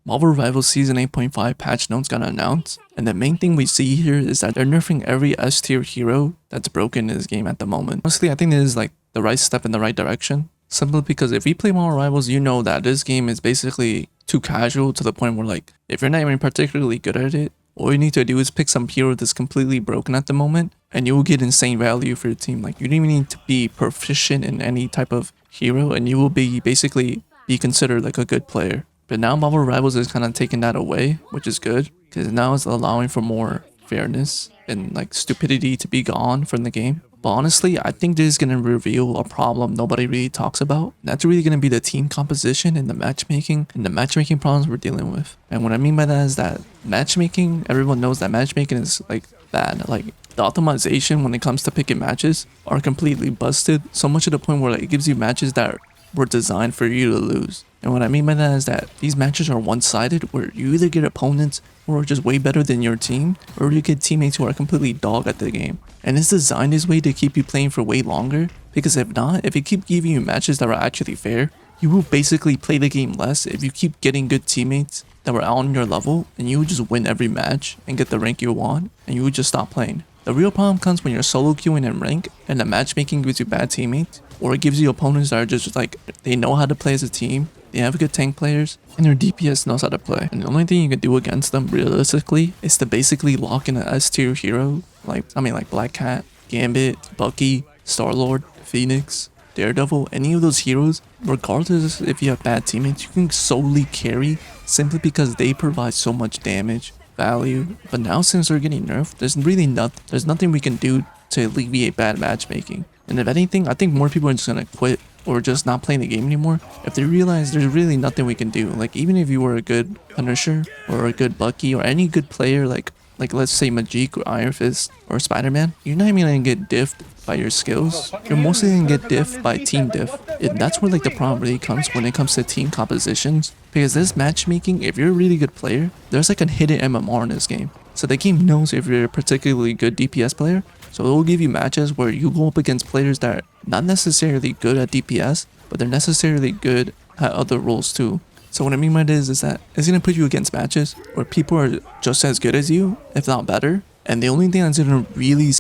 Marvel Rivals Season 8.5 patch notes got announced, and the main thing we see here is that they're nerfing every S tier hero that's broken in this game at the moment. Honestly, I think this is like the right step in the right direction, simply because if you play Marvel Rivals, you know that this game is basically too casual to the point where like, if you're not even particularly good at it, all you need to do is pick some hero that's completely broken at the moment, and you will get insane value for your team. Like, you don't even need to be proficient in any type of hero, and you will be basically be considered like a good player. But now Marvel Rivals is kind of taking that away, which is good, because now it's allowing for more fairness and like stupidity to be gone from the game. But honestly, I think this is going to reveal a problem nobody really talks about. That's really going to be the team composition and the matchmaking problems we're dealing with. And what I mean by that is that matchmaking, everyone knows that matchmaking is like bad. Like, the optimization when it comes to picking matches are completely busted, so much to the point where like, it gives you matches that were designed for you to lose. And what I mean by that is that these matches are one-sided, where you either get opponents who are just way better than your team, or you get teammates who are completely dog at the game. And it's designed this way to keep you playing for way longer, because if not, if it keep giving you matches that are actually fair, you will basically play the game less if you keep getting good teammates that were on your level, and you would just win every match and get the rank you want, and you would just stop playing. The real problem comes when you're solo queuing in rank and the matchmaking gives you bad teammates, or it gives you opponents that are just like, they know how to play as a team, they have good tank players, and their DPS knows how to play. And the only thing you can do against them realistically is to basically lock in an S tier hero, like Black Cat, Gambit, Bucky, Star-Lord, Phoenix, Daredevil, any of those heroes. Regardless if you have bad teammates, you can solely carry simply because they provide so much damage, value. But now since they're getting nerfed, there's nothing we can do to alleviate bad matchmaking. And if anything, I think more people are just gonna quit or just not playing the game anymore if they realize there's really nothing we can do. Like, even if you were a good Punisher or a good Bucky or any good player, like let's say Majik or Iron Fist or Spider-Man, you're not even gonna get diffed by your skills. You're mostly gonna get diffed by team diff. And that's where like the problem really comes when it comes to team compositions. Because this matchmaking, if you're a really good player, there's like a hidden MMR in this game. So the game knows if you're a particularly good DPS player, so it will give you matches where you go up against players that are not necessarily good at DPS, but they're necessarily good at other roles too. So what I mean by this is that it's going to put you against matches where people are just as good as you, if not better. And the only thing that's going to really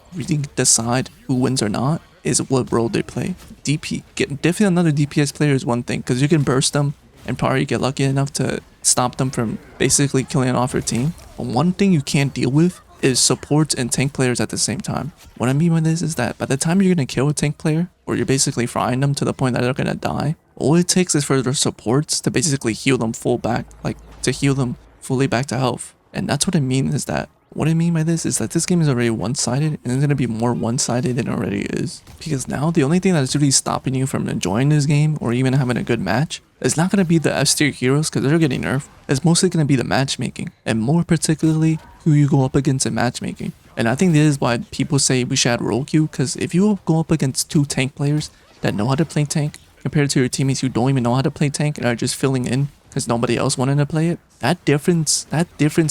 decide who wins or not is what role they play. Definitely another DPS player is one thing, because you can burst them and probably get lucky enough to stop them from basically killing off your team. But one thing you can't deal with is supports and tank players at the same time. What I mean by this is that by the time you're going to kill a tank player, or you're basically frying them to the point that they're going to die, all it takes is for their supports to basically heal them heal them fully back to health. And that's what I mean is that, what I mean by this is that this game is already one-sided, and it's going to be more one-sided than it already is. Because now the only thing that's really stopping you from enjoying this game or even having a good match is not going to be the S tier heroes, because they're getting nerfed. It's mostly going to be the matchmaking, and more particularly who you go up against in matchmaking. And I think this is why people say we should add role queue, because if you go up against two tank players that know how to play tank compared to your teammates who don't even know how to play tank and are just filling in because nobody else wanted to play it, that difference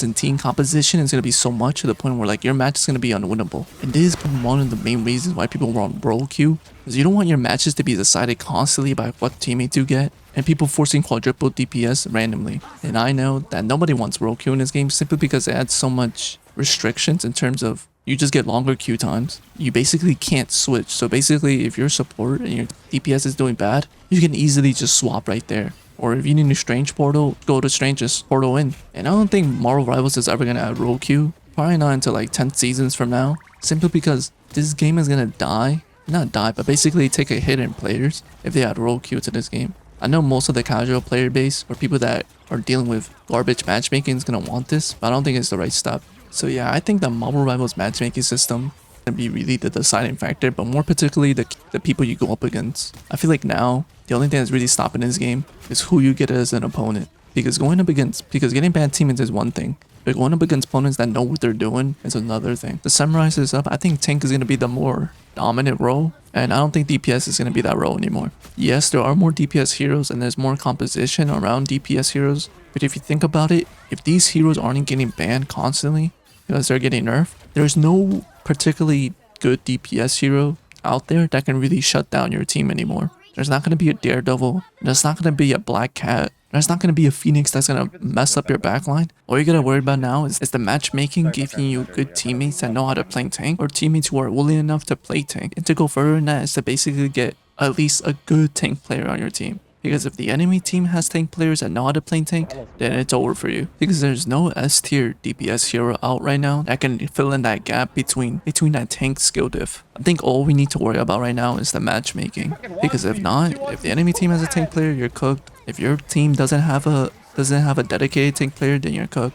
in team composition is going to be so much to the point where like your match is going to be unwinnable. And this is one of the main reasons why people want role queue, because you don't want your matches to be decided constantly by what teammates you get and people forcing quadruple DPS randomly. And I know that nobody wants role queue in this game simply because it adds so much restrictions in terms of you just get longer queue times. You basically can't switch. So basically, if your support and your DPS is doing bad, you can easily just swap right there. Or if you need a strange portal, go to strange's portal in. And I don't think Marvel Rivals is ever going to add role queue. Probably not until like 10 seasons from now. Simply because this game is going to die. Not die, but basically take a hit in players if they add role queue to this game. I know most of the casual player base or people that are dealing with garbage matchmaking is going to want this, but I don't think it's the right step. So yeah, I think the Marvel Rivals matchmaking system can be really the deciding factor, but more particularly the people you go up against. I feel like now the only thing that's really stopping this game is who you get as an opponent. Because getting bad teammates is one thing, but going up against opponents that know what they're doing is another thing. To summarize this up, I think tank is going to be the more dominant role, and I don't think DPS is going to be that role anymore. Yes, there are more DPS heroes and there's more composition around DPS heroes, but if you think about it, if these heroes aren't getting banned constantly because they're getting nerfed, there's no particularly good DPS hero out there that can really shut down your team anymore. There's not going to be a Daredevil, there's not going to be a Black Cat, There's not going to be a Phoenix that's going to mess up your backline. All you got to worry about now is the matchmaking giving you good teammates that know how to play tank, or teammates who are willing enough to play tank. And to go further than that is to basically get at least a good tank player on your team. Because if the enemy team has tank players that know how to play tank, then it's over for you. Because there's no S tier DPS hero out right now that can fill in that gap between that tank skill diff. I think all we need to worry about right now is the matchmaking. Because if not, if the enemy team has a tank player, you're cooked. If your team doesn't have a dedicated tank player, then you're cooked.